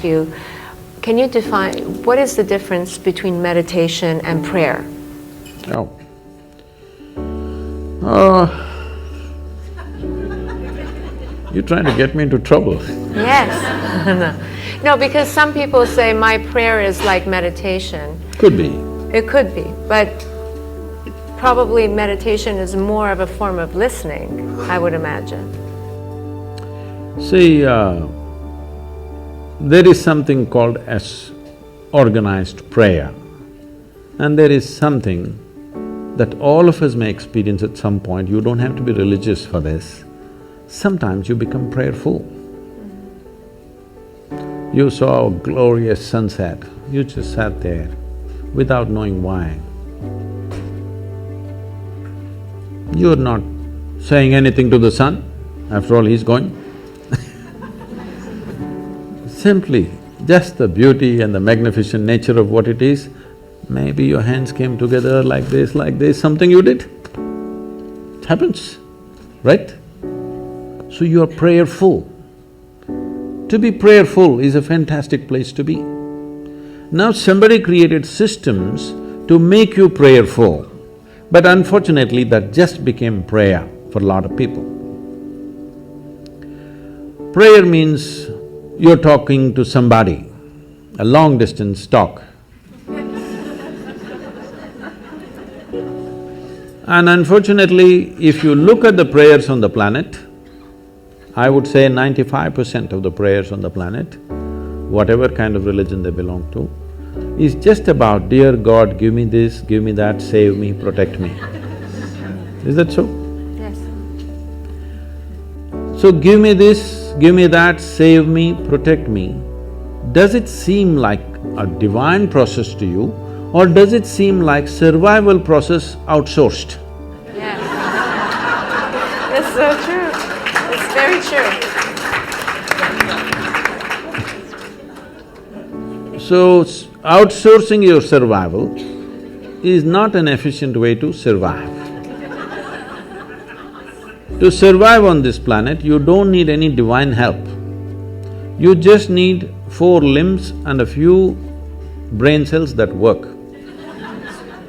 ask you, can you define, what is the difference between meditation and prayer? Oh. You're trying to get me into trouble. Yes. No, because some people say my prayer is like meditation. Could be. It could be, but probably meditation is more of a form of listening, I would imagine. See, there is something called as organized prayer, and there is something that all of us may experience at some point. You don't have to be religious for this. Sometimes you become prayerful. You saw a glorious sunset, you just sat there without knowing why. You're not saying anything to the sun, after all he's going. Simply, just the beauty and the magnificent nature of what it is, maybe your hands came together like this, something you did. It happens, right? So you are prayerful. To be prayerful is a fantastic place to be. Now somebody created systems to make you prayerful, but unfortunately that just became prayer for a lot of people. Prayer means you're talking to somebody, a long distance talk. And unfortunately, if you look at the prayers on the planet, I would say 95% of the prayers on the planet, whatever kind of religion they belong to, is just about, dear God, give me this, give me that, save me, protect me. Is that so? Yes. So give me this, give me that, save me, protect me. Does it seem like a divine process to you, or does it seem like survival process outsourced? Yes. It's so true. It's very true. So, outsourcing your survival is not an efficient way to survive. To survive on this planet, you don't need any divine help. You just need 4 limbs and a few brain cells that work.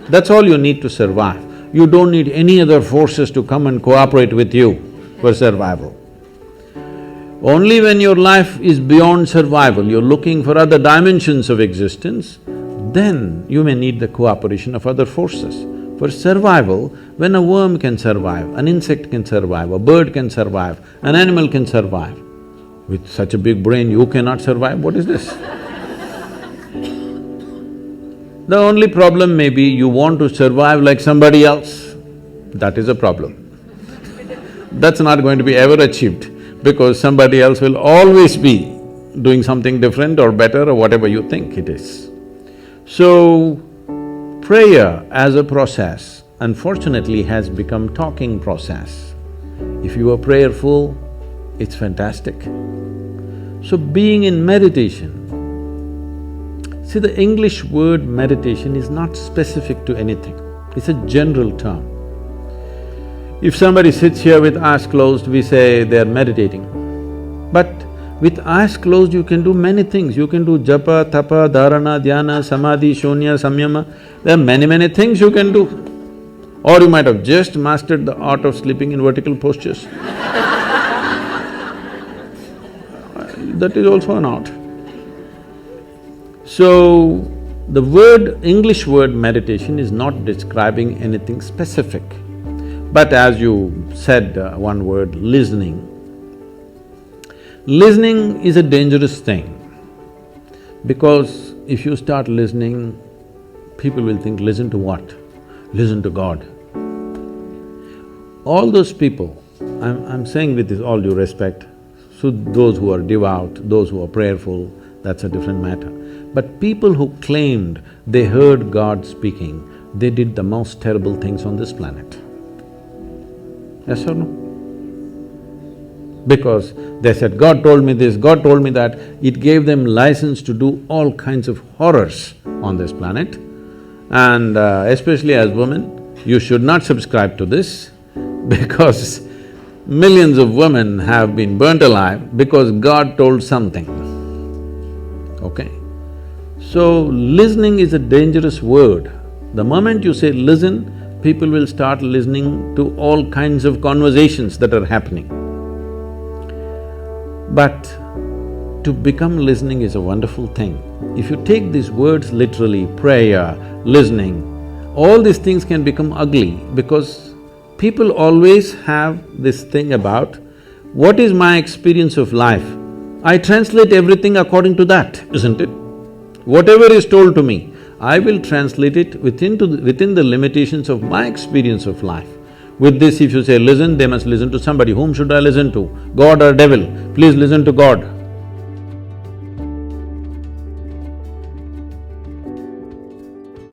That's all you need to survive. You don't need any other forces to come and cooperate with you for survival. Only when your life is beyond survival, you're looking for other dimensions of existence, then you may need the cooperation of other forces. For survival, when a worm can survive, an insect can survive, a bird can survive, an animal can survive, with such a big brain you cannot survive, what is this? The only problem may be you want to survive like somebody else, that is a problem. That's not going to be ever achieved, because somebody else will always be doing something different or better or whatever you think it is. So, prayer as a process, unfortunately, has become talking process. If you are prayerful, it's fantastic. So being in meditation, see, the English word meditation is not specific to anything, it's a general term. If somebody sits here with eyes closed, we say they're meditating. But with eyes closed, you can do many things. You can do japa, tapa, dharana, dhyana, samadhi, shunya, samyama. There are many things you can do. Or you might have just mastered the art of sleeping in vertical postures. That is also an art. So, the English word meditation is not describing anything specific. But as you said one word, listening. Listening is a dangerous thing, because if you start listening, people will think, listen to what? Listen to God. All those people, I'm saying with all due respect, so those who are devout, those who are prayerful, that's a different matter. But people who claimed they heard God speaking, they did the most terrible things on this planet. Yes or no? Because they said, God told me this, God told me that, it gave them license to do all kinds of horrors on this planet. And especially as women, you should not subscribe to this, because millions of women have been burnt alive because God told something. okay? So, listening is a dangerous word. The moment you say listen, people will start listening to all kinds of conversations that are happening. But to become listening is a wonderful thing. If you take these words literally, prayer, listening, all these things can become ugly because people always have this thing about, what is my experience of life? I translate everything according to that, isn't it? Whatever is told to me, I will translate it within the limitations of my experience of life. With this, if you say listen, they must listen to somebody. Whom should I listen to? God or devil? Please listen to God.